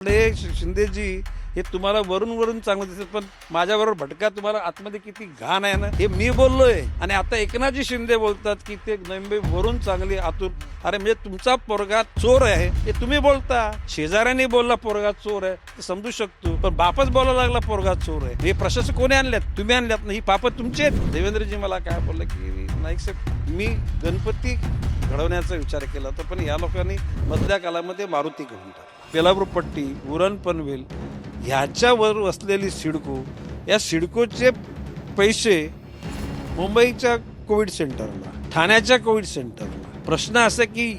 शिंदेजी हे तुम्हाला वरून वरून चांगलं दिसत, पण माझ्याबरोबर भटका तुम्हाला आतमध्ये किती घाण आहे ना, हे मी बोललोय. आणि आता एकनाथजी शिंदे बोलतात की ते नंबे वरून चांगली आतून. अरे म्हणजे तुमचा पोरगा चोर आहे हे तुम्ही बोलता, शेजाऱ्याने बोलला पोरगा चोर आहे ते समजू शकतो, पण बापच बोलायला लागला पोरगा चोर आहे. हे प्रशासक कोणी आणल्यात? तुम्ही आणल्यात ना. ही पाप तुमची आहेत. देवेंद्रजी मला काय बोललं की नाईक साहेब, मी गणपती घडवण्याचा विचार केला होता, पण या लोकांनी मधल्या काळामध्ये मारुती घडवून टाकला. बेलापूर पट्टी, उरण पनवेल ह्याच्यावर वसलेली सिडको, या सिडकोचे पैसे मुंबईच्या कोविड सेंटरला, ठाण्याच्या कोविड सेंटरला. प्रश्न असा की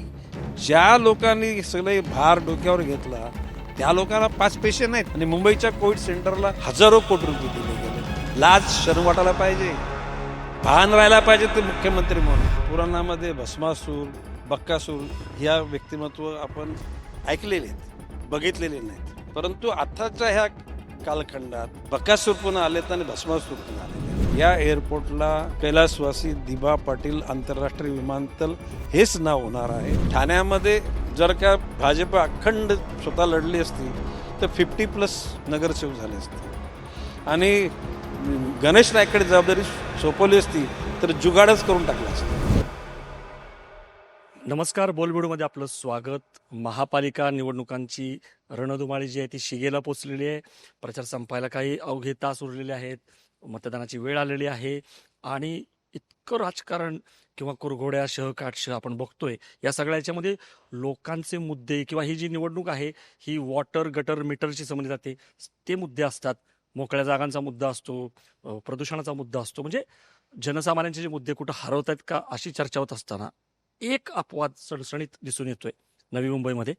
ज्या लोकांनी सगळे भार डोक्यावर घेतला त्या लोकांना 5 पैसे नाहीत, आणि मुंबईच्या कोविड सेंटरला हजारो कोटी रुपये दिले गेले. लाज शरम वाटायला पाहिजे, भान राहायला पाहिजे ते मुख्यमंत्री म्हणून. पुराणामध्ये भस्मासूर, बक्कासूर ह्या व्यक्तिमत्व आपण ऐकलेले आहेत, बघितलेले नाहीत. परंतु आताच्या ह्या कालखंडात बकासूर पण आलेत आणि भस्मासूर पण आलेले. या एअरपोर्टला कैलासवासी दिबा पाटील आंतरराष्ट्रीय विमानतळ हेच नाव होणार आहे. ठाण्यामध्ये जर का भाजप अखंड स्वतः लढली असती तर 50+ नगरसेवक झाले असते, आणि गणेश नाईककडे जबाबदारी सोपवली असती तर जुगाडच करून टाकला असता. नमस्कार, बोलबिडूमध्ये आपलं स्वागत. महापालिका निवडणुकांची रणधुमाळी जी आहे ती शिगेला पोचलेली आहे. प्रचार संपायला काही अवघे तास उरलेले आहेत. मतदानाची वेळ आलेली आहे आणि इतकं राजकारण किंवा कुरघोड्या शह आपण बघतोय. या सगळ्या याच्यामध्ये लोकांचे मुद्दे किंवा ही जी निवडणूक आहे ही वॉटर गटर मीटरशी संबंधित जाते. ते मुद्दे असतात. मोकळ्या जागांचा मुद्दा असतो, प्रदूषणाचा मुद्दा असतो. म्हणजे जनसामान्यांचे जे मुद्दे कुठं हरवत आहेत का अशी चर्चा होत असताना एक अपवाद सणसणीत दिसून येतोय नवी मुंबईमध्ये.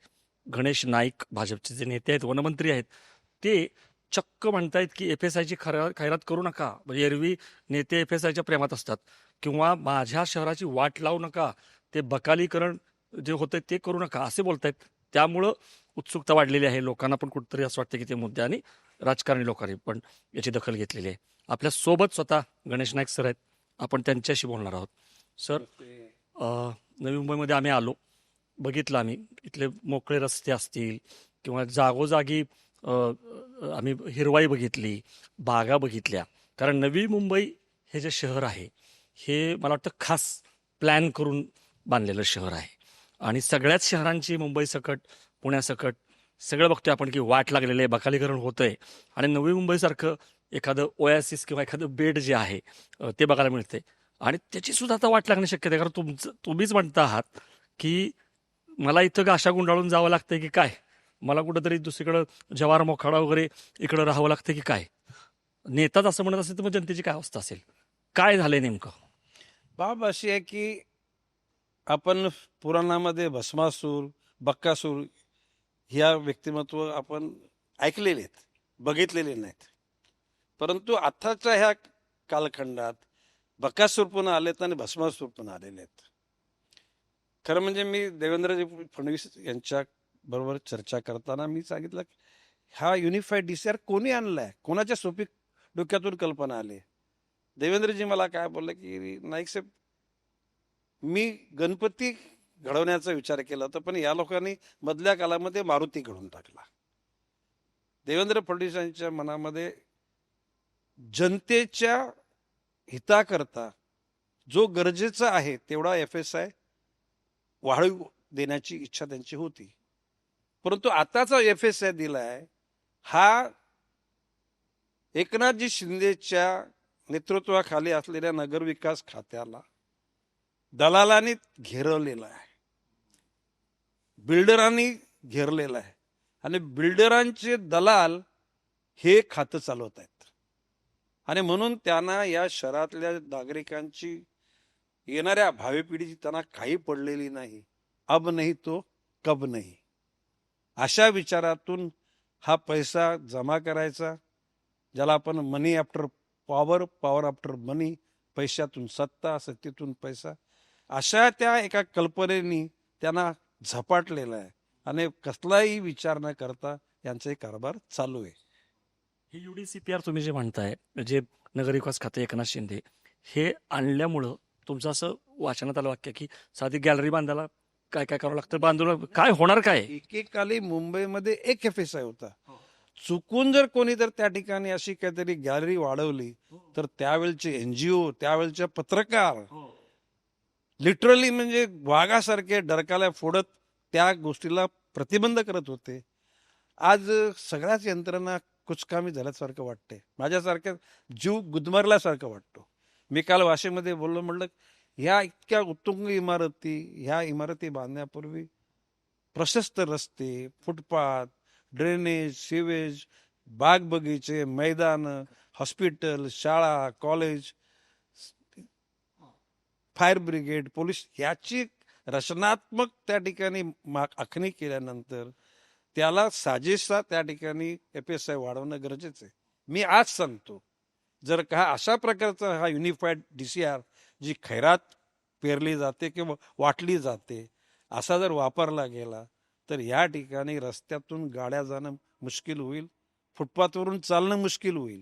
गणेश नाईक, भाजपचे जे नेते आहेत, वनमंत्री आहेत, ते चक्क म्हणतायत की FSIची खैरात करू नका. म्हणजे एरवी नेते FSIच्या प्रेमात असतात, किंवा माझ्या शहराची वाट लावू नका, ते बकालीकरण जे होतंय ते करू नका असे बोलतायत. त्यामुळं उत्सुकता वाढलेली आहे. लोकांना पण कुठंतरी असं वाटतं की ते मुद्दे, आणि राजकारणी लोकांनी पण याची दखल घेतलेली आहे. आपल्या सोबत स्वतः गणेश नाईक सर आहेत. आपण त्यांच्याशी बोलणार आहोत. सर, नवी मुंबईमध्ये आम्ही आलो, बघितलं आम्ही इथले मोकळे रस्ते असतील किंवा जागोजागी आम्ही हिरवाई बघितली, बागा बघितल्या. कारण नवी मुंबई हे जे शहर आहे हे मला वाटतं खास प्लॅन करून बांधलेलं शहर आहे. आणि सगळ्याच शहरांची मुंबईसकट, पुण्यासकट सगळं बघतोय आपण की वाट लागलेलं आहे, बकालीकरण होतंय. आणि नवी मुंबईसारखं एखादं ओएसिस किंवा एखादं बेड जे आहे ते बघायला मिळते. आणि त्याची सुद्धा आता वाट लागणे शक्यता आहे. कारण तुम्हीच म्हणता आहात की मला इथं आशा गुंडाळून जावं लागतंय की काय, मला कुठंतरी दुसरीकडं जवाहर मोखाडा वगैरे इकडं राहावं लागतं की काय. नेताच असं म्हणत असेल तर मग जनतेची काय अवस्था असेल? काय झालंय नेमकं? बाब अशी आहे की आपण पुराणामध्ये भस्मासूर, बक्कासूर ह्या व्यक्तिमत्व आपण ऐकलेले आहेत, बघितलेले नाहीत. परंतु आताच्या ह्या कालखंडात बकासूर पण आलेत आणि भस्मासूर पण आलेले आहेत. खरं म्हणजे मी देवेंद्रजी फडणवीस यांच्या बरोबर चर्चा करताना मी सांगितलं हा युनिफाईड DCR कोणी आणलाय, कोणाच्या सोपी डोक्यातून कल्पना आली. देवेंद्रजी मला काय बोललं की नाईक साहेब, मी गणपती घडवण्याचा विचार केला होता, पण या लोकांनी मधल्या काळामध्ये मारुती घडवून टाकला. देवेंद्र फडणवीस यांच्या मनामध्ये जनतेच्या हिताकरता जो गरजेचा आहे तेवढा FSI वाढवू देण्याची इच्छा त्यांची होती. परंतु आताचा FSI दिलाय हा एकनाथजी शिंदेच्या नेतृत्वाखाली असलेल्या नगरविकास खात्याला दलालांनी घेरलेला आहे, बिल्डरांनी घेरलेला आहे, आणि बिल्डरांचे दलाल हे खातं चालवत आहेत. आणि म्हणून त्यांना या शहरातल्या नागरिकांची, येणाऱ्या भावी पिढीची त्यांना काही पडलेली नाही. अब नाही तो कब नाही, अशा विचारातून हा पैसा जमा करायचा, ज्याला आपण मनी आफ्टर पॉवर, पॉवर आफ्टर मनी, पैशातून सत्ता, सत्तेतून पैसा, अशा त्या एका कल्पनेनी त्यांना झपाटलेला आहे. आणि कसलाही विचार न करता यांचा कारभार चालू आहे. ही UDCPR तुम्ही जे म्हणताय, जे नगरविकास खाते एकनाथ शिंदे हे आणल्यामुळं तुमचं असं वाचनात आलं वाक्य की साधी गॅलरी बांधायला काय काय करावं लागतं आंदोलन काय होणार काय? एकेकाली मुंबईमध्ये एक FSI होता. चुकून जर कोणी तर त्या ठिकाणी अशी काहीतरी गॅलरी वाढवली तर त्यावेळचे NGO, त्यावेळचे पत्रकार लिटरली म्हणजे वाघासारखे डरकाल्या फोडत त्या गोष्टीला प्रतिबंध करत होते. आज सगळ्याच यंत्रणा कुचकामी झाल्यासारखं वाटते. माझ्यासारख्या जीव गुदमरल्यासारखं वाटतो. मी काल वाशीमध्ये बोललो, म्हटलं ह्या इतक्या उत्तुंग इमारती, ह्या इमारती बांधण्यापूर्वी प्रशस्त रस्ते, फुटपाथ, ड्रेनेज, सीवेज, बाग बगीचे, मैदान, हॉस्पिटल, शाळा, कॉलेज, फायर ब्रिगेड, पोलीस याची रचनात्मक त्या ठिकाणी आखणी केल्यानंतर त्याला साजेसा त्या ठिकाणी FSI वाढवणं गरजेचं आहे. मी आज सांगतो, जर का अशा प्रकारचा हा युनिफाईड DCR जी खैरात पेरली जाते किंवा वाटली जाते असा जर वापरला गेला तर या ठिकाणी रस्त्यातून गाड्या जाणं मुश्किल होईल, फुटपाथवरून चालणं मुश्किल होईल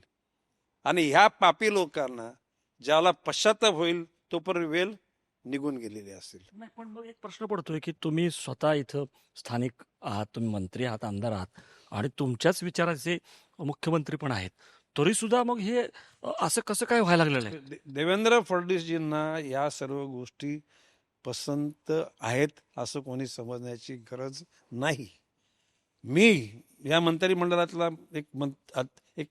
आणि ह्या पापी लोकांना ज्याला पश्चाताप होईल तोपर्यंत वेळ निघून गेलेली असेल. नाही, पण मग एक प्रश्न पडतोय की तुम्ही स्वतः इथं स्थानिक आहात, तुम्ही मंत्री आहात, आमदार आहात आणि तुमच्याच विचाराचे मुख्यमंत्री पण आहेत, तरी सुद्धा मग हे असं कसं काय व्हायला लागलेलं आहे? देवेंद्र फडणवीसजींना या सर्व गोष्टी पसंत आहेत असं कोणी समजण्याची गरज नाही. मी या मंत्रिमंडळातला एक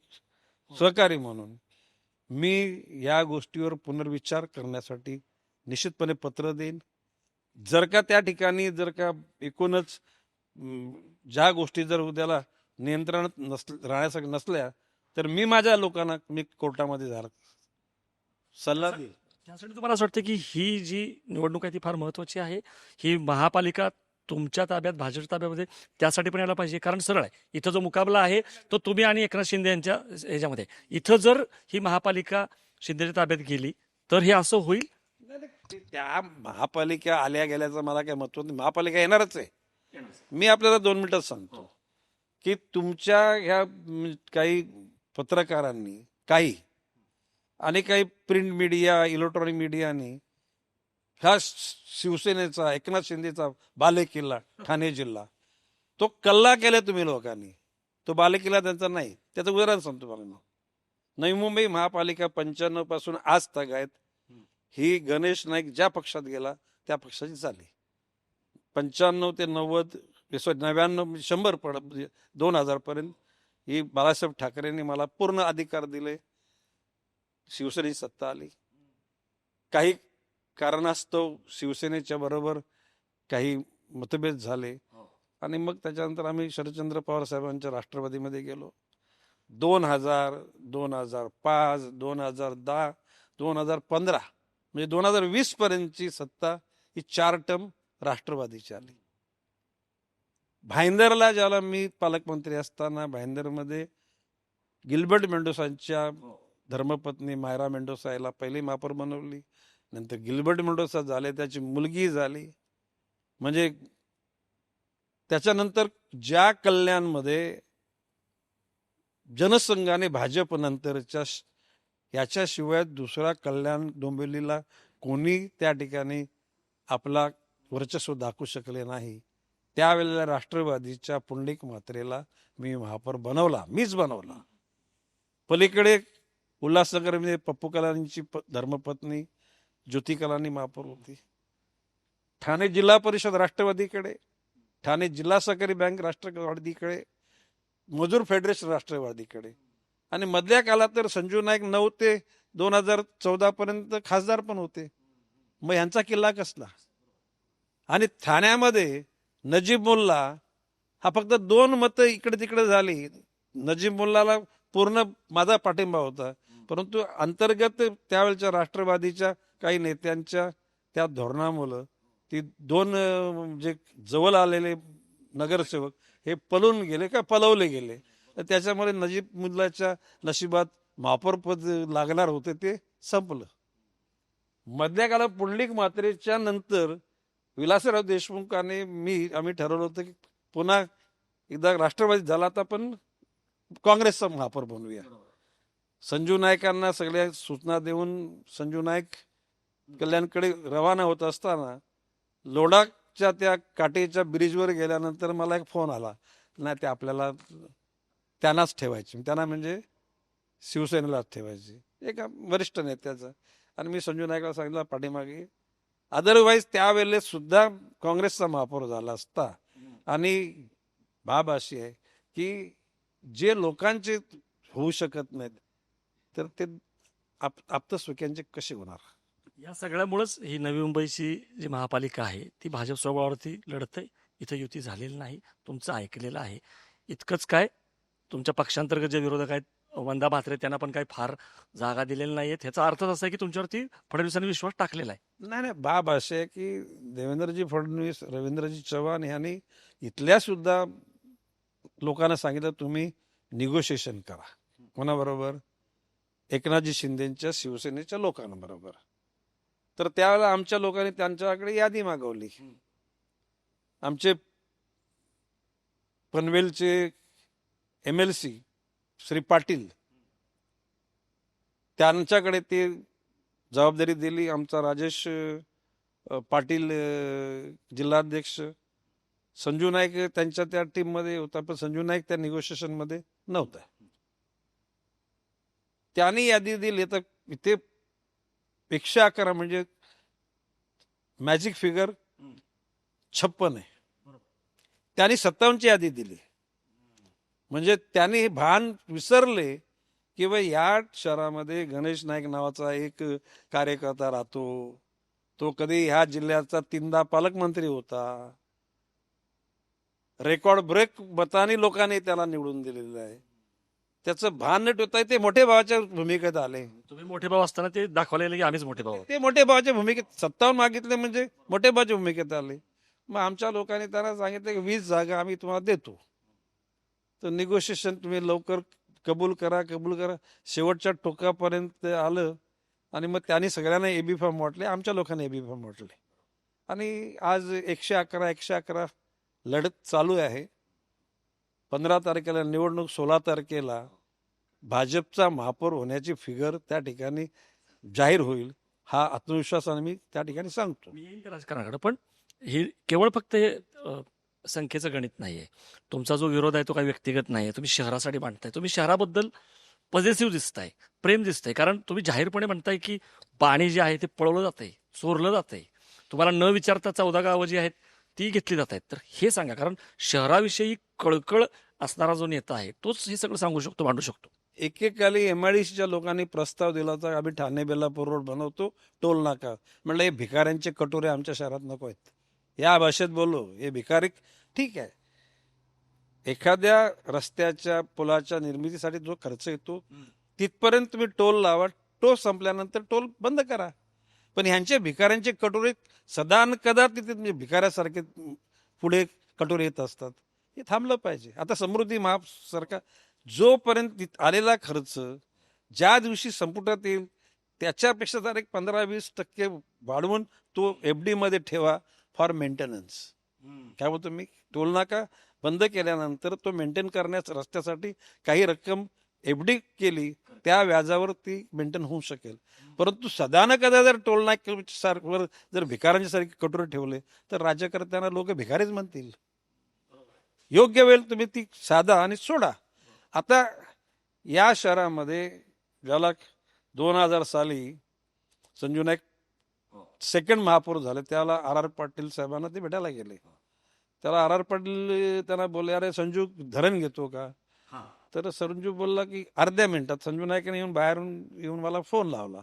सहकारी म्हणून मी या गोष्टीवर पुनर्विचार करण्यासाठी निश्चितपणे पत्र देईन. जर का त्या ठिकाणी जर का एकूणच ज्या गोष्टी जर उद्याला नियंत्रणात राहण्यासाठी नसल्या तर मी माझ्या लोकांना मी कोर्टामध्ये सल्ला देईल. त्यासाठी तुम्हाला असं वाटतं की ही जी निवडणूक आहे ती फार महत्वाची आहे, ही महापालिका तुमच्या ताब्यात, भाजपच्या ताब्यामध्ये, त्यासाठी पण यायला पाहिजे? कारण सरळ आहे, इथं जो मुकाबला आहे तो तुम्ही आणि एकनाथ शिंदे यांच्या ह्याच्यामध्ये. इथं जर ही महापालिका शिंदेच्या ताब्यात गेली तर हे असं होईल? त्या महापालिका आल्या गेल्याचं मला काय महत्व नाही. महापालिका येणारच आहे. मी आपल्याला 2 मिनिटात सांगतो की तुमच्या ह्या काही पत्रकारांनी आणि काही प्रिंट मीडिया, इलेक्ट्रॉनिक मीडियानी ह्या शिवसेनेचा, एकनाथ शिंदेचा बालेकिल्ला ठाणे जिल्हा तो कल्ला केला तुम्ही लोकांनी. तो बालेकिल्ला त्यांचा नाही. त्याचं उदाहरण सांगतो तुम्हाला. नवी मुंबई महापालिका 95 पासून आज तक आहेत. ही गणेश नाईक ज्या पक्षात गेला त्या पक्षाची झाली. 95 ते 90 99 100 2000 पर्यंत ही बाळासाहेब ठाकरेंनी मला पूर्ण अधिकार दिले. शिवसेनेची सत्ता आली. काही कारणास्तव शिवसेनेच्या बरोबर काही मतभेद झाले आणि मग त्याच्यानंतर आम्ही शरदचंद्र पवार साहेबांच्या राष्ट्रवादीमध्ये गेलो. 2000, 2005, 2010, 2015 म्हणजे 2020 पर्यंतची सत्ता ही 4 टर्म राष्ट्रवादीची आली. भाईंदरला ज्याला मी पालकमंत्री असताना भाईंदरमध्ये गिल्बर्ट मेंडोसांच्या धर्मपत्नी मायरा मेंडोसा याला पहिली महापौर बनवली. नंतर गिल्बर्ट मेंडोसा झाले, त्याची मुलगी झाली. म्हणजे त्याच्यानंतर ज्या कल्याणमध्ये जनसंघाने भाजप नंतरच्या याच्याशिवाय दुसरा कल्याण डोंबिवलीला कोणी त्या ठिकाणी आपला वर्चस्व दाखवू शकले नाही. त्यावेळेला राष्ट्रवादीच्या पुंडलिक म्हात्रेला मी महापौर बनवला, मीच बनवला. पलीकडे उल्हासनगरमध्ये पप्पू कलानींची धर्मपत्नी ज्योती कलानी महापौर होती. ठाणे जिल्हा परिषद राष्ट्रवादीकडे, ठाणे जिल्हा सहकारी बँक राष्ट्रवादीकडे, मजूर फेडरेशन राष्ट्रवादीकडे आणि मधल्या काळात तर संजू नाईक 9 ते 2014 पर्यंत खासदार पण होते. मग यांचा किल्ला कसला? आणि ठाण्यामध्ये नजीब मुल्ला हा फक्त 2 मतं इकडे तिकडे झाली. नजीब मुल्लाला पूर्ण माझा पाठिंबा होता, परंतु अंतर्गत त्यावेळच्या राष्ट्रवादीच्या काही नेत्यांच्या त्या धोरणामुळं ती 2 जे जवळ आलेले नगरसेवक हे पळून गेले का पळवले गेले. त्याच्यामुळे नजीब मुल्लाच्या नशिबात महापौरपद लागणार होते ते संपलं. मधल्या काळात पुंडलिक म्हात्रेच्या नंतर विलासराव देशमुखाने आम्ही ठरवलं होतं की पुन्हा एकदा राष्ट्रवादी झाला तर आपण काँग्रेसचा महापौर बनवूया. संजू नाईकांना सगळ्या सूचना देऊन संजू नाईक कल्याणकडे रवाना होत असताना लोढा अलिबागच्या त्या काटेच्या ब्रिजवर गेल्यानंतर मला एक फोन आला, नाही ते आपल्याला त्यांनाच ठेवायचे, त्यांना म्हणजे शिवसेनेलाच ठेवायचे, एका वरिष्ठ नेत्याचं. आणि मी संजू नाईकला सांगितलं पाठीमागे, अदरवाईज त्यावेळेस सुद्धा काँग्रेसचा महापौर झाला असता. आणि बाब अशी आहे की जे लोकांचे होऊ शकत नाहीत तर ते आप्तस्वकीयांचे कसे होणार. या सगळ्यामुळेच ही नवी मुंबईची जी महापालिका आहे ती भाजप स्वभावावरती लढते. इथं युती झालेली नाही, तुमचं ऐकलेलं आहे. इतकंच काय, तुमच्या पक्षांतर्गत जे विरोधक आहेत वंदा म्हात्रे, त्यांना पण काही फार जागा दिलेल्या नाहीयेत. ह्याचा अर्थच असा आहे की तुमच्यावरती फडणवीसांनी विश्वास टाकलेला आहे. नाही नाही, बाब असे आहे की देवेंद्रजी फडणवीस, रवींद्रजी चव्हाण यांनी इथल्या सुद्धा लोकांना सांगितलं तुम्ही निगोशिएशन करा कोणाबरोबर, एकनाथजी शिंदेच्या शिवसेनेच्या लोकांबरोबर. तर त्यावेळेला आमच्या लोकांनी त्यांच्याकडे यादी मागवली. आमचे पनवेलचे MLC श्री पाटील, त्यांच्याकडे ते जबाबदारी दिली. आमचा राजेश पाटील जिल्हाध्यक्ष, संजू नाईक त्यांच्या त्या टीममध्ये होता, पण संजू नाईक त्या निगोशिएशनमध्ये नव्हता. त्यांनी यादी दिली तर इथे 111 म्हणजे मॅजिक फिगर 56 आहे. त्यांनी 57ची यादी दिली. म्हणजे त्यांनी हे भान विसरले की बा या शहरामध्ये गणेश नाईक नावाचा एक कार्यकर्ता राहतो, तो कधी ह्या जिल्ह्याचा 3दा पालकमंत्री होता, रेकॉर्ड ब्रेक मतांनी लोकांनी त्याला निवडून दिलेलं आहे. त्याचं भान न ठेवता ते मोठे भावाच्या भूमिकेत आले. तुम्ही मोठे भाऊ असताना ते दाखवले गेले की आम्हीच मोठे भाऊ आहोत. ते मोठे भावाच्या भूमिकेत 57 मागितले म्हणजे मोठे भावाच्या भूमिकेत आले. मग आमच्या लोकांनी त्यांना सांगितलं की 20 जागा आम्ही तुम्हाला देतो, तर निगोशिएशन तुम्ही लवकर कबूल करा. शेवटच्या टोकापर्यंत आलं आणि मग त्यांनी सगळ्यांना AB फॉर्म वाटले, आमच्या लोकांनी AB फॉर्म वाटले. आणि आज 111 लढत चालू आहे. 15 तारखेला निवडणूक, 16 तारखेला भाजपचा महापौर होण्याची फिगर त्या ठिकाणी जाहीर होईल. हा आत्मविश्वासाने मी त्या ठिकाणी सांगतो. मी येईन त्या राजकारणाकडे, पण हे केवळ फक्त हे संख्येचं गणित नाहीये. तुमचा जो विरोध आहे तो काही व्यक्तिगत नाहीये. तुम्ही शहरासाठी मांडताय, तुम्ही शहराबद्दल पॉझिटिव्ह दिसताय, प्रेम दिसतंय. कारण तुम्ही जाहीरपणे म्हणताय की पाणी जे आहे ते पळवलं जातंय, चोरलं जातंय. तुम्हाला न विचारता 14 गावं जी आहेत ती घेतली जात आहेत. तर हे सांगा, कारण शहराविषयी कळकळ असणारा जो नेता आहे तोच हे सगळं सांगू शकतो, मांडू शकतो. एकेकाली MIDCच्या लोकांनी प्रस्ताव दिला होता, आम्ही ठाणे बेलापूर रोड बनवतो, टोल नाका. म्हणलं हे भिकाऱ्यांचे कटोरे आमच्या शहरात नको आहेत. या भाषेत बोललो, हे भिकारी ठीक आहे. एखाद्या रस्त्याच्या पुलाच्या निर्मितीसाठी जो खर्च येतो तिथपर्यंत तुम्ही टोल लावा, टोल संपल्यानंतर टोल बंद करा. पण ह्यांचे भिकाऱ्यांचे कटोरे सदा न कदा तिथे म्हणजे भिकाऱ्यासारखे पुढे कटोरे येत असतात. हे थांबलं पाहिजे. आता समृद्धी महाप सरकार जोपर्यंत आलेला खर्च ज्या दिवशी संपुटात येईल त्याच्यापेक्षा जर एक 15-20% वाढवून तो FD मध्ये ठेवा फॉर मेंटेनन्स. काय बोलतो मी, टोल नाका बंद केल्यानंतर तो मेंटेन करण्यास रस्त्यासाठी काही रक्कम FD केली, त्या व्याजावर ती मेंटेन होऊ शकेल. परंतु सदा न कदा जर टोल नाक्यावर जर भिकाऱ्यांच्या सारखे कटोरे ठेवले तर राज्यकर्त्यांना लोक भिकारीच म्हणतील. योग्य वेळ तुम्ही ती साधा आणि सोडा. आता या शहरामध्ये ज्याला 2000 साली संजू नाईक सेकंड महापौर झाले, त्याला RR पाटील साहेबांना ते भेटायला गेले. त्याला RR पाटील त्यांना बोलले, अरे संजू धरण घेतो का? तर संजू बोलला की अर्ध्या मिनिटात. संजू नाईकांनी येऊन बाहेरून येऊन मला फोन लावला,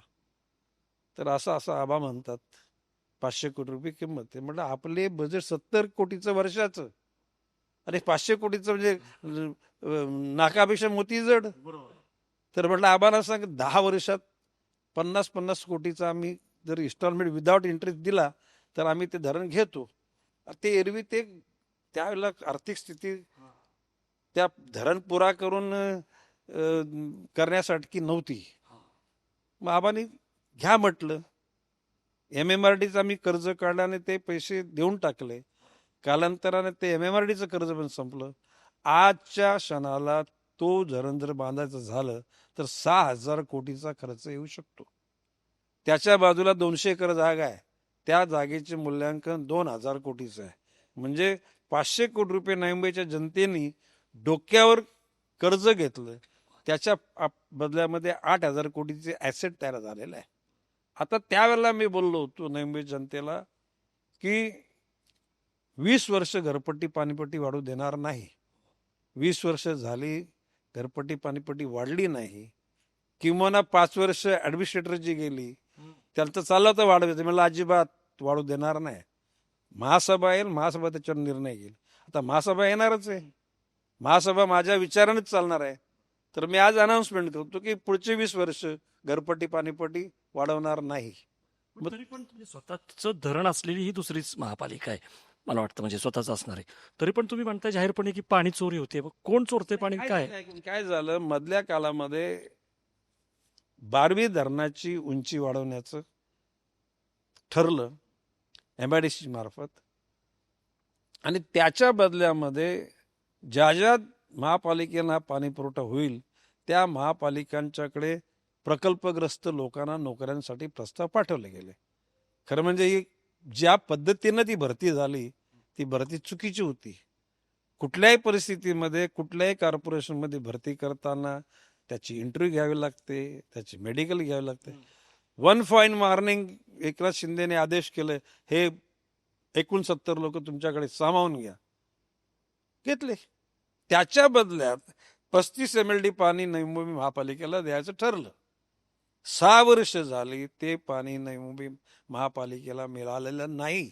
तर असं आबा म्हणतात 500 कोटी रुपये किंमत आहे. म्हटलं आपले बजेट 70 कोटीचं वर्षाचं, अरे 500 कोटीचं म्हणजे नाकापेक्षा मोती जड. तर म्हटलं आबांना सांग 10 वर्षात 50 कोटीचं आम्ही जर इन्स्टॉलमेंट विदाउट इंटरेस्ट दिला तर आम्ही ते धरण घेतो. ते एरवी ते त्यावेळेला आर्थिक स्थिती त्या धरण पुरा करून करण्यासाठी नव्हती. मग आबांनी घ्या म्हटलं. MMRDचं आम्ही कर्ज काढलं आणि ते पैसे देऊन टाकले. कालांतराने ते MMRDचं कर्ज पण संपलं. आजच्या क्षणाला तो धरण जर बांधायचं झालं तर 6000 कोटीचा खर्च येऊ शकतो. त्याच्या बाजूला 200 एकर जागा आहे, त्या जागेचे मूल्यांकन 2,000 कोटीचं आहे. म्हणजे 500 कोटी रुपये नवी मुंबईच्या जनतेने डोक्यावर कर्ज घेतलं, त्याच्या बदल्यामध्ये 8,000 कोटीचे ॲसेट तयार झालेलं आहे. आता त्यावेळेला मी बोललो होतो नवी मुंबई जनतेला की 20 वर्ष घरपट्टी पाणीपट्टी वाढू देणार नाही. 20 वर्ष झाली, घरपट्टी पाणीपट्टी वाढली नाही. किंवा 5 वर्ष ॲडमिनिस्ट्रेटरची गेली, त्याला तर चाललं तर वाढवायचं, मला अजिबात वाढू देणार नाही. महासभा येईल, महासभा त्याच्यावर निर्णय घेईल. आता महासभा येणारच आहे, महासभा माझ्या विचारानेच चालणार आहे. तर मी आज अनाऊन्समेंट करतो की पुढचे 20 वर्ष घरपट्टी पाणीपट्टी वाढवणार नाही. पण तरी पण स्वतःचं धरण असलेली ही दुसरीच महापालिका आहे मला वाटतं, म्हणजे स्वतःच असणार आहे. तरी पण तुम्ही म्हणताय जाहीरपणे की पाणी चोरी होते. मग कोण चोरते पाणी? काय झालं मधल्या काळामध्ये 12 धरणाची उंची वाढवण्याचं ठरलं MIDC मार्फत, आणि त्याच्या बदल्यामध्ये ज्या ज्या महापालिकेला पाणी पुरवठा होईल त्या महापालिकांच्याकडे प्रकल्पग्रस्त लोकांना नोकऱ्यांसाठी प्रस्ताव पाठवले गेले. खरं म्हणजे ही ज्या पद्धतीनं ती भरती झाली ती भरती चुकीची होती. कुठल्याही परिस्थितीमध्ये कुठल्याही कॉर्पोरेशनमध्ये भरती करताना त्याची इंटरव्ह्यू घ्यावी लागते, त्याची मेडिकल घ्यावी लागते. वन फाईन मॉर्निंग एकनाथ शिंदेने आदेश केले, हे 69 लोक तुमच्याकडे सामावून घ्या, घेतले. त्याच्या बदल्यात 35 MLD पाणी नवी मुंबई महापालिकेला द्यायचं ठरलं. 6 वर्ष झाली ते पाणी नवी मुंबई महापालिकेला मिळालेलं नाही.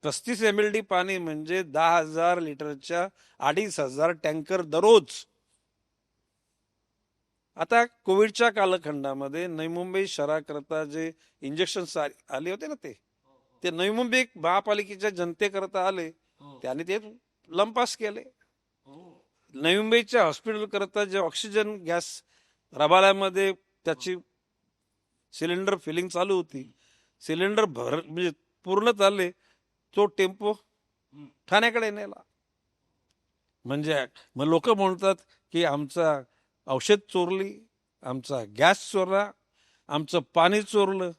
35 MLD पाणी म्हणजे 10,000 लिटरच्या 2,500 टँकर दररोज. आता कोविडच्या कालखंडामध्ये नवी मुंबई शहराकरता जे इंजेक्शन आले होते ना, ते नवी मुंबई महापालिकेच्या जनतेकरता आले, त्याने ते लंपास केले. नवी मुंबईच्या हॉस्पिटल करता जे ऑक्सिजन गॅस रबाळ्यामध्ये त्याची सिलेंडर फिलिंग चालू होती, सिलेंडर म्हणजे पूर्ण चालले, तो टेम्पो ठाण्याकडे नेला. म्हणजे मग लोक म्हणतात की आमचा औषध चोरली, आमचा गॅस चोरला, आमचं पाणी चोरलं.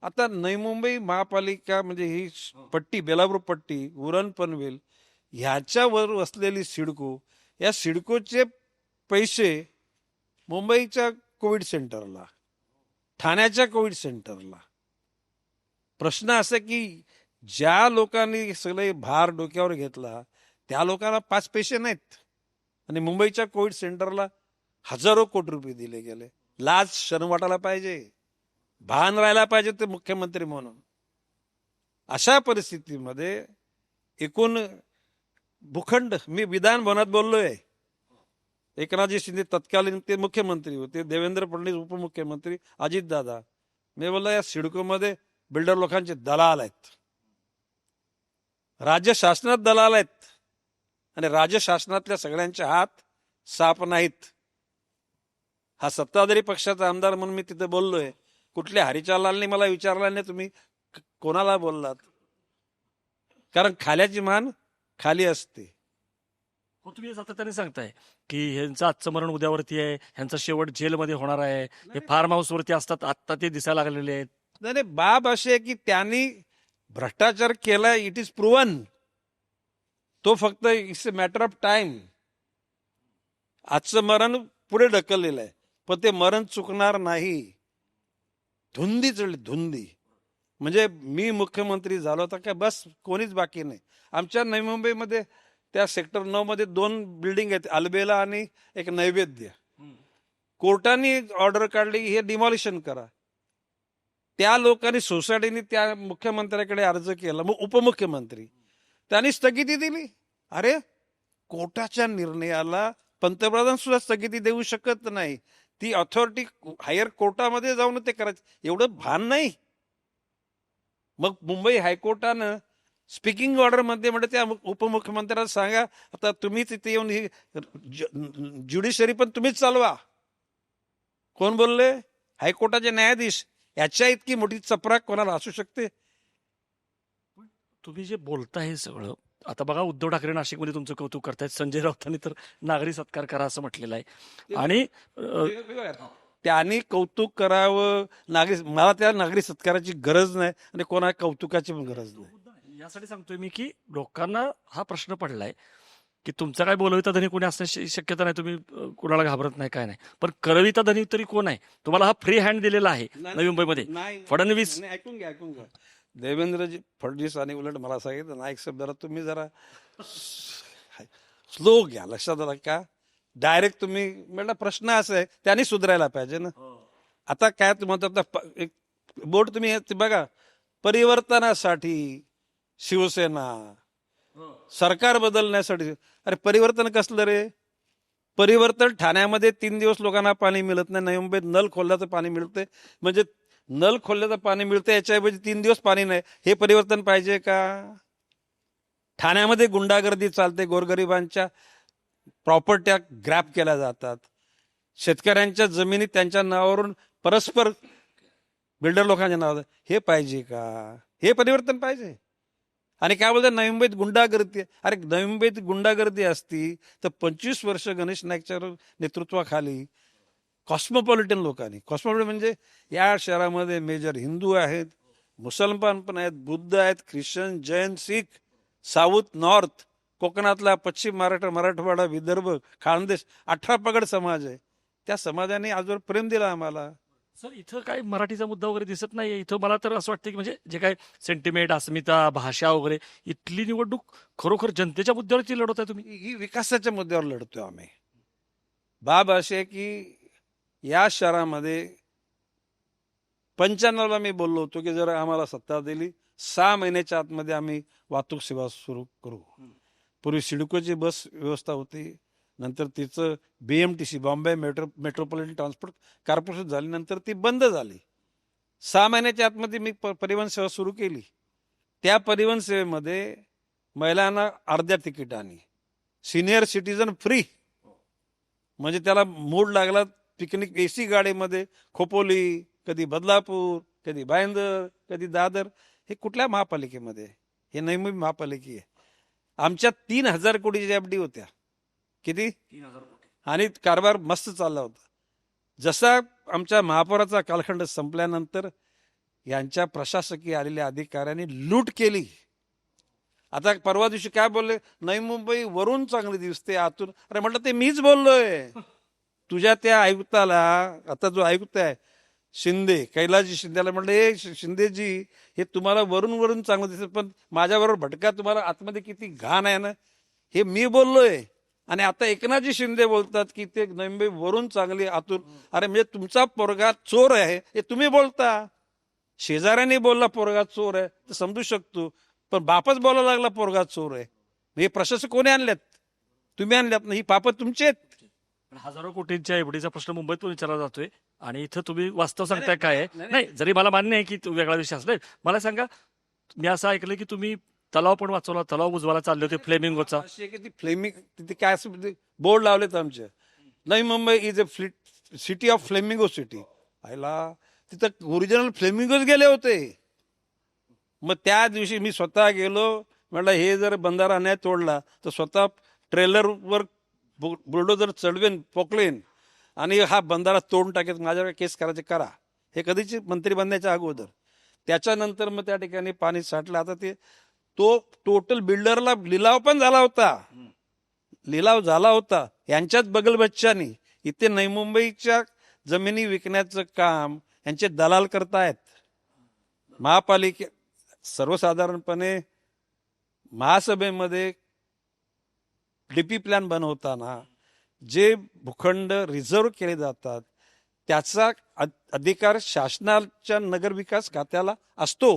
आता नवी मुंबई महापालिका म्हणजे ही पट्टी, बेलापूर पट्टी, उरण पनवेल ह्याच्यावर वसलेली सिडको, या सिडकोचे पैसे मुंबईच्या कोविड सेंटरला, ठाण्याच्या कोविड सेंटरला. प्रश्न असा की ज्या लोकांनी सगळे भार डोक्यावर घेतला त्या लोकांना 5 पैसे नाहीत, आणि मुंबईच्या कोविड सेंटरला हजारो कोटी रुपये दिले गेले. लाज शरम वाटायला पाहिजे, भान राहायला पाहिजे ते मुख्यमंत्री म्हणून. अशा परिस्थितीमध्ये एकूण भूखंड, मी विधान भवनात बोललोय, एकनाथजी शिंदे तत्कालीन ते मुख्यमंत्री होते, देवेंद्र फडणवीस उपमुख्यमंत्री, अजितदादा. मी बोललो या सिडकोमध्ये बिल्डर लोकांचे दलाल आहेत, राज्य शासनात दलाल आहेत, आणि राज्य शासनातल्या सगळ्यांचे हात साफ नाहीत. हा सत्ताधारी पक्षाचा आमदार म्हणून मी तिथे बोललोय. कुठल्या हरिचालालने मला विचारलं नाही तुम्ही कोणाला बोललात, कारण खाल्याची मान खाली असते. तुम्ही सातत्याने सांगताय की ह्यांचं आजचं मरण उद्यावरती आहे, ह्यांचा शेवट जेलमध्ये होणार आहे, हे फार्म हाऊस वरती असतात, आता ते दिसायला लागलेले आहेत. नाही, बाब अशी आहे की त्यांनी भ्रष्टाचार केला, इट इज प्रूव्हन. तो फक्त it's a matter of time. आजचं मरण पुढे ढकललेलं आहे, पण ते मरण चुकणार नाही. धुंदी चढली, धुंदी. म्हणजे मी मुख्यमंत्री झालो तर काय बस कोणीच बाकी नाही. आमच्या नवी मुंबईमध्ये त्या सेक्टर 9 मध्ये 2 बिल्डिंग आहेत, अल्बेला आणि एक नैवेद्य. कोर्टाने ऑर्डर काढली, हे डिमॉलिशन करा. त्या लोकांनी, सोसायटीने त्या मुख्यमंत्र्याकडे अर्ज केला, मग उपमुख्यमंत्री त्यांनी स्थगिती दिली. अरे, कोर्टाच्या निर्णयाला पंतप्रधान सुद्धा स्थगिती देऊ शकत नाही. ती अथॉरिटी हायर कोर्टामध्ये जाऊन ते करायचं, एवढं भान नाही. मग मुंबई हायकोर्टानं स्पीकिंग ऑर्डर मध्ये म्हणजे त्या उपमुख्यमंत्र्याला सांगा, आता तुम्हीच इथे येऊन ही ज्युडिशरी पण तुम्हीच चालवा. कोण बोलले? हायकोर्टाचे न्यायाधीश. याच्या इतकी मोठी चपराक कोणाला असू शकते? तुम्ही जे बोलताय हे सगळं, आता बघा उद्धव ठाकरे नाशिकमध्ये तुमचं कौतुक करतायत, संजय राऊतांनी तर नागरी सत्कार करा असं म्हटलेलं आहे. आणि त्यांनी कौतुक करावं. मला त्या नागरी सत्काराची गरज नाही आणि कोणा कौतुकाची पण गरज नाही. यासाठी सांगतोय मी की लोकांना हा प्रश्न पडलाय की तुमचा काय बोलविता धनी कोणी असण्याची शक्यता नाही, तुम्ही कुणाला घाबरत नाही, काय नाही, पण करविता धनी तरी कोण आहे? तुम्हाला हा फ्री हँड दिलेला आहे नवी मुंबईमध्ये. नाही, फडणवीस नाही, ऐकून घ्या. देवेंद्रजी फडणवीस आणि उलट मला सांगितलं नाईक साहेब जरा तुम्ही जरा स्लो घ्या, लक्षात आला का? डायरेक्ट तुम्ही म्हटलं प्रश्न असा आहे त्यांनी सुधारायला पाहिजे ना. आता काय तुम्हाला आता एक बोर्ड तुम्ही ते बघा, परिवर्तनासाठी शिवसेना, सरकार बदलण्यासाठी. अरे परिवर्तन कसलं रे? परिवर्तन ठाण्यामध्ये 3 दिवस लोकांना पाणी मिळत नाही, नवी मुंबईत नल खोलल्याचं पाणी मिळते, म्हणजे नल खोलल्याचं पाणी मिळतं याच्याऐवजी 3 दिवस पाणी नाही. हे परिवर्तन पाहिजे का? ठाण्यामध्ये गुंडागर्दी चालते, गोरगरिबांच्या प्रॉपर्ट्या ग्रॅब केल्या जातात, शेतकऱ्यांच्या जमिनी त्यांच्या नावावरून परस्पर बिल्डर लोकांच्या नावावर. हे पाहिजे का? हे परिवर्तन पाहिजे. आणि काय बोलतात नवी मुंबईत गुंडागर्दी. अरे नवी मुंबईत गुंडागर्दी असती तर 25 वर्ष गणेश नाईकच्या नेतृत्वाखाली कॉस्मोपॉलिटन लोकांनी, कॉस्मोपॉलिटन म्हणजे या शहरामध्ये मेजर हिंदू आहेत, मुसलमान पण आहेत, बुद्ध आहेत, ख्रिश्चन, जैन, शीख, साऊथ, नॉर्थ, कोकणातला, पश्चिम महाराष्ट्र, मराठवाडा, विदर्भ, खानदेश, 18 पगड समाज आहे. त्या समाजाने आजवर प्रेम दिलं आम्हाला. सर इथं काय मराठीचा मुद्दा वगैरे दिसत नाहीये. इथं मला तर असं वाटतं की म्हणजे जे काय सेंटिमेंट, अस्मिता, भाषा वगैरे, इथली निवडणूक खरोखर जनतेच्या मुद्द्यावरची लढवत आहे तुम्ही. ही विकासाच्या मुद्द्यावर लढतोय आम्ही. बाब अशी आहे की या शहरामध्ये 95ला मी बोललो होतो की जर आम्हाला सत्ता दिली 6 महिन्याच्या आतमध्ये आम्ही वाहतूक सेवा सुरू करू. पूर्वी सिडकोची बस व्यवस्था होती, नंतर तिचं BMTC Bombay metropolitan transport corporation झाली, नंतर ती बंद झाली. 6 महिन्याच्या आतमध्ये मी परिवहन सेवा सुरू केली. त्या परिवहन सेवेमध्ये महिलांना अर्ध्या तिकिटाने, सिनियर सिटीजन फ्री, म्हणजे त्याला मूड लागला पिकनिक AC गाडीमध्ये खोपोली, कधी बदलापूर, कधी भाईंदर, कधी दादर. हे कुठल्या महापालिकेमध्ये? हे नवी मुंबई महापालिका आहे. आमच्या 3,000 कोटीच्या FD होत्या. किती? 3,000 कोटी. आणि कारभार मस्त चालला होता. जसा आमच्या महापौराचा कालखंड संपल्यानंतर यांच्या प्रशासकीय आलेल्या अधिकाऱ्यांनी लूट केली. आता परवा दिवशी काय बोलले, नवी मुंबई वरून चांगली दिसते आतून. अरे म्हटलं ते मीच बोललोय. तुझ्या त्या आयुक्ताला, आता जो आयुक्त आहे शिंदे, कैलासजी शिंदेला म्हटलं, हे शिंदेजी, हे तुम्हाला वरून वरून चांगलं दिसत पण माझ्याबरोबर भटका, तुम्हाला आतमध्ये किती घाण आहे ना. हे मी बोललोय. आणि आता एकनाथजी शिंदे बोलतात की ते नवी मुंबई वरून चांगली आतून. अरे म्हणजे तुमचा पोरगा चोर आहे हे तुम्ही बोलता. शेजाऱ्याने बोलला पोरगा चोर आहे तर समजू शकतो, पण बापच बोलायला लागला पोरगा चोर आहे. हे प्रशासक कोणी आणल्यात? तुम्ही आणल्यात ना. ही पापं तुमची आहेत. पण हजारो कोटींच्या एवढीचा प्रश्न मुंबईत पण विचारला जातोय आणि इथं तुम्ही वास्तव सांगताय काय आहे? नाही, जरी मला मान्य आहे की तो वेगळा विषय असला, मला सांगा, मी असं ऐकलं की तुम्ही तलाव पण वाचवला, तलाव बुजवायला चालले होते फ्लेमिंगोचा. अशी आहे की ती फ्लेमिंग, तिथे काय असं बोर्ड लावलेत आमचे, Navi Mumbai is a city of flamingo city. आयला तिथं ओरिजिनल फ्लेमिंगोच गेले होते. मग त्या दिवशी मी स्वतः गेलो, म्हटलं हे जर बंधारा नाही तोडला तर स्वतः ट्रेलरवर बुलडोजर चढवेन, पोकलेन आणि हा बंधारा तोडून टाकेन, माझ्याकडे केस करायचे करा. हे कधीची मंत्री बनण्याच्या अगोदर. त्याच्यानंतर मग त्या ठिकाणी पाणी साठलं. आता तो टोटल बिल्डरला लिलाव पण झाला होता, यांच्याच बगलबच्चानी. इथे नवी मुंबईच्या जमिनी विकण्याचं काम यांचे दलाल करतायत. महापालिके सर्वसाधारणपणे महासभेमध्ये DP प्लॅन बनवताना जे भूखंड रिझर्व केले जातात त्याचा अधिकार शासनाच्या नगरविकास खात्याला असतो,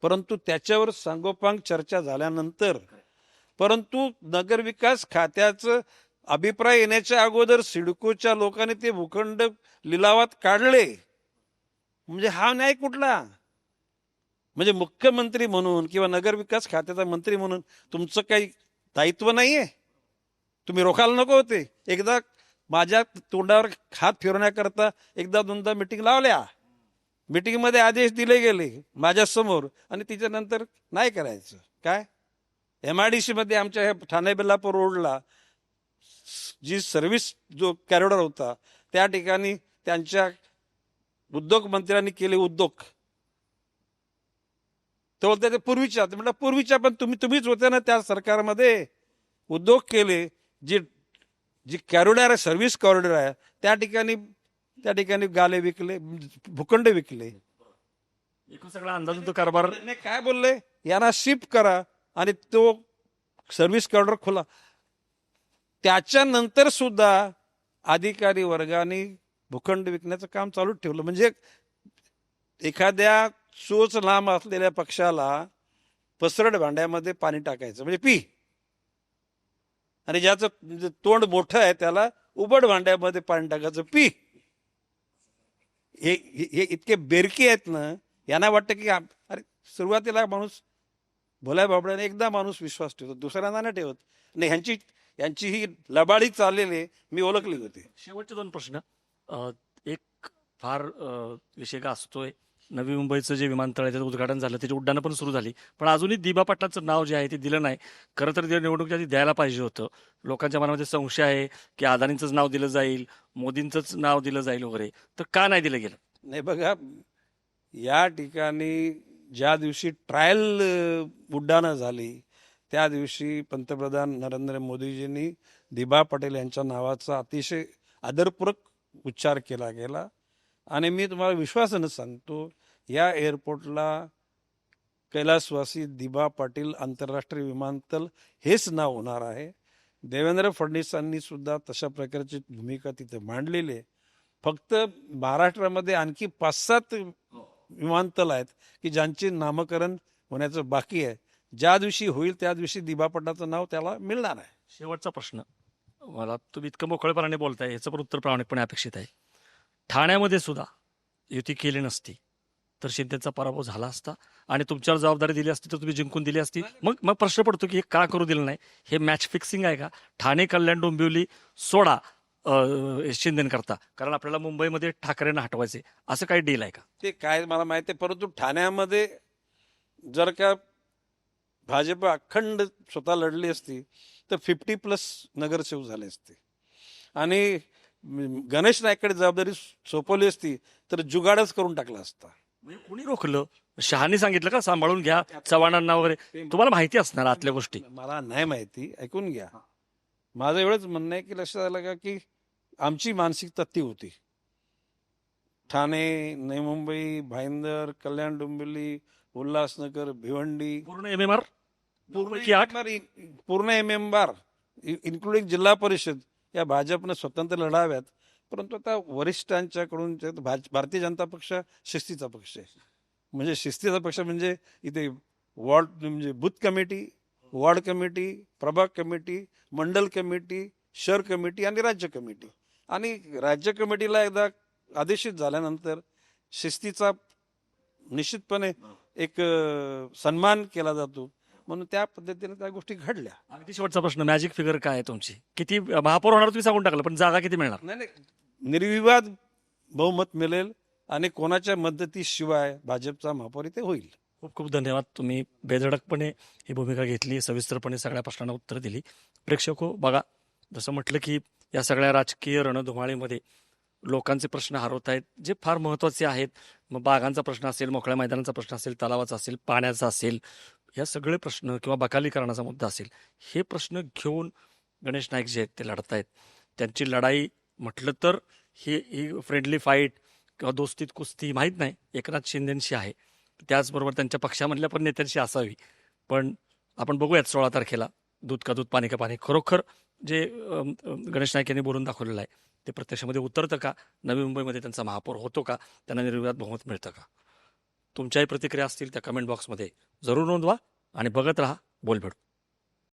परंतु त्याच्यावर सांगोपांग चर्चा झाल्यानंतर, परंतु नगरविकास खात्याचं अभिप्राय येण्याच्या अगोदर सिडकोच्या लोकांनी ते भूखंड लिलावात काढले. म्हणजे हा न्याय कुठला? म्हणजे मुख्यमंत्री म्हणून किंवा नगरविकास खात्याचा मंत्री म्हणून तुमचं काही दायित्व नाहीये? तुम्ही रोखायला नको होते? एकदा माझ्या तोंडावर हात फिरवण्याकरता एकदा दोनदा मिटिंग लावल्या, मिटिंगमध्ये आदेश दिले गेले माझ्या समोर, आणि त्याच्यानंतर नाही करायचं. काय MIDC मध्ये आमच्या ह्या ठाणे बेलापूर रोडला जी सर्व्हिस जो कॅरिडॉर होता त्या ठिकाणी त्यांच्या उद्योग मंत्र्यांनी केले उद्योग. ते बोलते ते पूर्वीच्या, म्हटलं पूर्वीच्या पण तुम्हीच होते ना त्या सरकारमध्ये. उद्योग केले, जी कॉरिडॉर आहे, सर्व्हिस कॉरिडॉर आहे, त्या ठिकाणी गाले विकले, भूखंड विकले. एकूण सगळा अंदाज तो कारभार. नाही, काय बोलले, यांना शिफ्ट करा आणि तो सर्व्हिस कॉरिडॉर खोला. त्याच्यानंतर सुद्धा अधिकारी वर्गाने भूखंड विकण्याचं काम चालू ठेवलं. म्हणजे एखाद्या चोच लांब असलेल्या पक्षाला पसरट भांड्यामध्ये पाणी टाकायचं म्हणजे पी, आणि ज्याचं तोंड मोठं आहे त्याला उबड भांड्यामध्ये पाणी टाकायचं पी. हे इतके बेरकी आहेत ना, यांना वाटतं की अरे सुरुवातीला माणूस भोल्या बाबड्याने एकदा माणूस विश्वास ठेवतो, दुसऱ्यांदा नाही ठेवत. नाही, यांची ही लबाडी चाललेली मी ओळखली होती. शेवटचे दोन प्रश्न. एक फार विषय गाजतोय, नवी मुंबईचं जे विमानतळ आहे त्याचं उद्घाटन झालं, त्याची उड्डाणं पण सुरू झाली, पण अजूनही दिबा पाटलांचं नाव जे आहे ते दिलं नाही. खरं तर ते निवडणुकीच्या आधी द्यायला पाहिजे होतं. लोकांच्या मनामध्ये संशय आहे की अदानींचंच नाव दिलं जाईल, मोदींचंच नाव दिलं जाईल वगैरे, तर का नाही दिलं गेलं? नाही बघा, या ठिकाणी ज्या दिवशी ट्रायल उड्डाणं झाली त्या दिवशी पंतप्रधान नरेंद्र मोदीजींनी दिबा पटेल यांच्या नावाचा अतिशय आदरपूर्वक उच्चार केला गेला. आणि मी तुम्हाला विश्वासानं सांगतो, या एअरपोर्टला कैलासवासी दिबा पाटील आंतरराष्ट्रीय विमानतळ हेच नाव होणार आहे. देवेंद्र फडणवीसांनी सुद्धा तशा प्रकारची भूमिका तिथे मांडलेली आहे. फक्त महाराष्ट्रामध्ये आणखी 5-7 विमानतळ आहेत की ज्यांचे नामकरण होण्याचं बाकी आहे. ज्या दिवशी होईल त्या दिवशी दिबा पाटलाचं नाव त्याला मिळणार आहे. शेवटचा प्रश्न, मला तुम्ही इतकं मोकळेपणाने बोलताय, याचं पण उत्तर प्रामाणिकपणे अपेक्षित आहे. ठाण्यामध्ये सुद्धा युती केली नसती तर शिंदेचा पराभव झाला असता आणि तुमच्यावर जबाबदारी दिली असती तर तुम्ही जिंकून दिली असती. मग प्रश्न पडतो की हे का करू दिलं नाही? हे मॅच फिक्सिंग आहे का? ठाणे, कल्याण, डोंबिवली सोडा शिंदेकरता, कारण आपल्याला मुंबईमध्ये ठाकरेंना हटवायचे, असं काही डील आहे का? ते काय मला माहिती आहे, परंतु ठाण्यामध्ये जर का भाजप अखंड स्वतः लढली असती तर 50+ नगरसेवक झाले असते आणि गणेश नाईककडे जबाबदारी सोपवली असती तर जुगाडच करून टाकला असता. म्हणजे कुणी रोखलं? शहानी सांगितलं का सांभाळून घ्या चव्हाणांना वगैरे? तुम्हाला माहिती असणार आतल्या गोष्टी. मला नाही माहिती, ऐकून घ्या. माझं एवढंच म्हणणं आहे की लक्षात आलं का की आमची मानसिकता ती होती. ठाणे, नवी मुंबई, भाईंदर, कल्याण, डोंबिवली, उल्हासनगर, भिवंडी, पूर्ण MMR पूर्ण MMR इन्क्लुडिंग जिल्हा परिषद या भाजपनं स्वतंत्र लढाव्यात. परंतु आता वरिष्ठांच्याकडून भारतीय जनता पक्ष शिस्तीचा पक्ष आहे. म्हणजे शिस्तीचा पक्ष म्हणजे इथे वॉर्ड म्हणजे बूथ कमिटी, वॉर्ड कमिटी, प्रभाग कमिटी, मंडल कमिटी, शहर कमिटी आणि राज्य कमिटी. आणि राज्य कमिटीला एकदा आदेशित झाल्यानंतर शिस्तीचा निश्चितपणे एक सन्मान केला जातो. म्हणून त्या पद्धतीने त्या गोष्टी घडल्या. अगदी शेवटचा प्रश्न, मॅजिक फिगर काय आहे तुमची? किती महापौर होणार तुम्ही सांगून टाकलं, पण जागा किती मिळणार? नाही, निर्विवाद बहुमत मिळेल आणि कोणाच्या मदतीशिवाय भाजपचा महापौर इथे होईल. खूप खूप धन्यवाद. तुम्ही बेधडकपणे ही भूमिका घेतली, सविस्तरपणे सगळ्या प्रश्नांना उत्तर दिली. प्रेक्षको बघा, जसं म्हटलं की या सगळ्या राजकीय रणधुमाळीमध्ये लोकांचे प्रश्न हरवत आहेत जे फार महत्त्वाचे आहेत. मग बागांचा प्रश्न असेल, मोकळ्या मैदानाचा प्रश्न असेल, तलावाचा असेल, पाण्याचा असेल, या सगळे प्रश्न किंवा बकालीकरणाचा मुद्दा असेल, हे प्रश्न घेऊन गणेश नाईक जे आहेत ते लढत आहेत. त्यांची लढाई म्हटलं तर ही फ्रेंडली फाईट किंवा दोस्तीत कुस्ती माहीत नाही, एकनाथ शिंदेंशी आहे, त्याचबरोबर त्यांच्या पक्षामधल्या पण नेत्यांशी असावी. पण आपण बघूयात 16 तारखेला दूध का दूध पाणी का पाणी खरोखर जे गणेश नाईक यांनी बोलून दाखवलेलं आहे ते प्रत्यक्षामध्ये उतरतं का? नवी मुंबईमध्ये त्यांचा महापौर होतो का? त्यांना निर्विवाद बहुमत मिळतं का? तुमच्याही प्रतिक्रिया असतील त्या कमेंट बॉक्समध्ये जरूर नोंदवा आणि बघत राहा बोलभेड.